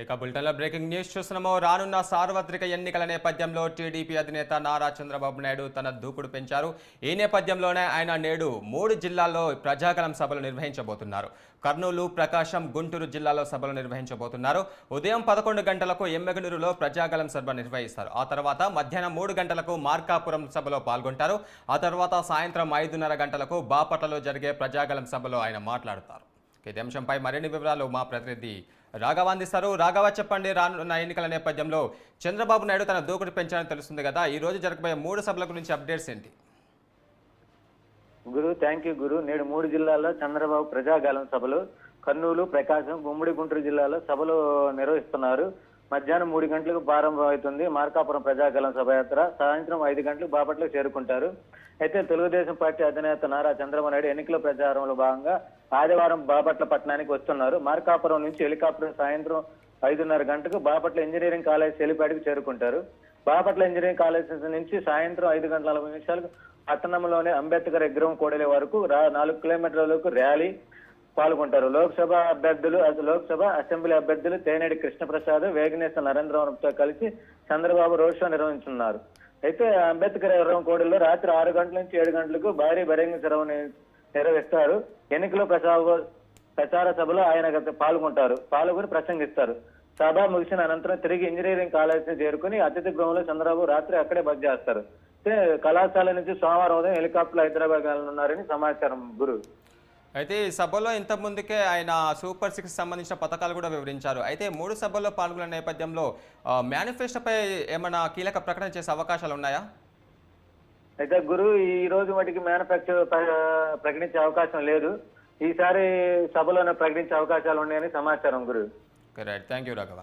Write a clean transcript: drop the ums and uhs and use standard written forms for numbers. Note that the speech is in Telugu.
ఇక బులెటిన్లో బ్రేకింగ్ న్యూస్ చూస్తున్నాము. రానున్న సార్వత్రిక ఎన్నికల నేపథ్యంలో టీడీపీ అధినేత నారా చంద్రబాబు నాయుడు తన దూకుడు పెంచారు. ఈ నేపథ్యంలోనే ఆయన నేడు 3 జిల్లాల్లో ప్రజాగళం సభలు నిర్వహించబోతున్నారు. కర్నూలు, ప్రకాశం, గుంటూరు జిల్లాలో సభలు నిర్వహించబోతున్నారు. ఉదయం 11 గంటలకు ఎమ్మెగనూరులో ప్రజాగళం సభ నిర్వహిస్తారు. ఆ తర్వాత మధ్యాహ్నం 3 గంటలకు మార్కాపురం సభలో పాల్గొంటారు. ఆ తర్వాత సాయంత్రం 5:30 గంటలకు బాపట్లలో జరిగే ప్రజాగళం సభలో ఆయన మాట్లాడతారు. ఇదే అంశంపై మరిన్ని వివరాలు మా ప్రతినిధి రాఘవ అందిస్తారు. రాఘవ, చెప్పండి, రానున్న ఎన్నికల నేపథ్యంలో చంద్రబాబు నాయుడు తన దూకుడు పెంచాలని తెలుస్తుంది కదా, ఈ రోజు జరగబోయే 3 సభల గురించి అప్డేట్స్ ఏంటి? గురు, థ్యాంక్ యూ గురు. నేడు 3 జిల్లాల్లో చంద్రబాబు ప్రజాగళం సభలు కర్నూలు, ప్రకాశం, ఉమ్మడి గుంటూరు జిల్లాలో సభలు నిర్వహిస్తున్నారు. మధ్యాహ్నం 3 గంటలకు ప్రారంభమవుతుంది మార్కాపురం ప్రజాగళం సభయాత్ర. సాయంత్రం 5 గంటలకు బాపట్లకు చేరుకుంటారు. అయితే తెలుగుదేశం పార్టీ అధినేత నారా చంద్రబాబు నాయుడు ఎన్నికల ప్రచారంలో భాగంగా ఆదివారం బాపట్ల పట్టణానికి వస్తున్నారు. మార్కాపురం నుంచి హెలికాప్టర్ సాయంత్రం 5:30 గంటలకు బాపట్ల ఇంజనీరింగ్ కాలేజ్ హెలిప్యాడ్కి చేరుకుంటారు. బాపట్ల ఇంజనీరింగ్ కాలేజ్ నుంచి సాయంత్రం 5:40 పట్టణంలోని అంబేద్కర్ విగ్రహం కూడలి వరకు 4 కిలోమీటర్లకు ర్యాలీ పాల్గొంటారు. లోక్సభ అసెంబ్లీ అభ్యర్థులు తేనేడి కృష్ణప్రసాద్, వేగినేశ్వర నరేంద్రవరంతో కలిసి చంద్రబాబు రోడ్ షో నిర్వహించున్నారు. అయితే అంబేద్కర్ విగ్రహం కూడలిలో రాత్రి 6 గంటల నుంచి 7 గంటలకు భారీ బహిరంగ సభను నిర్వహిస్తారు. ఎన్నికల ప్రచార సభలో ఆయన పాల్గొని ప్రసంగిస్తారు. సభ ముగిసిన అనంతరం తిరిగి ఇంజనీరింగ్ కాలేజీ చేరుకుని అతిథి గృహంలో చంద్రబాబు రాత్రి అక్కడే బస చేస్తారు. కళాశాల నుంచి సోమవారం ఉదయం హెలికాప్టర్ హైదరాబాద్ వెళ్తున్నారని సమాచారం గురు. అయితే ఈ సభలో ఇంతకుముందుకే ఆయన సూపర్ 6 సంబంధించిన పథకాలు కూడా వివరించారు. అయితే 3 సభల్లో పాల్గొన్న నేపథ్యంలో మేనిఫెస్టోపై ఏమైనా కీలక ప్రకటన చేసే అవకాశాలు ఉన్నాయా? అయితే గురు, ఈ రోజు మటుకి మేనిఫెస్టో ప్రకటించే అవకాశం లేదు. ఈసారి సభలోనే ప్రకటించే అవకాశాలు ఉన్నాయని సమాచారం గురు. Right, thank you Raghava.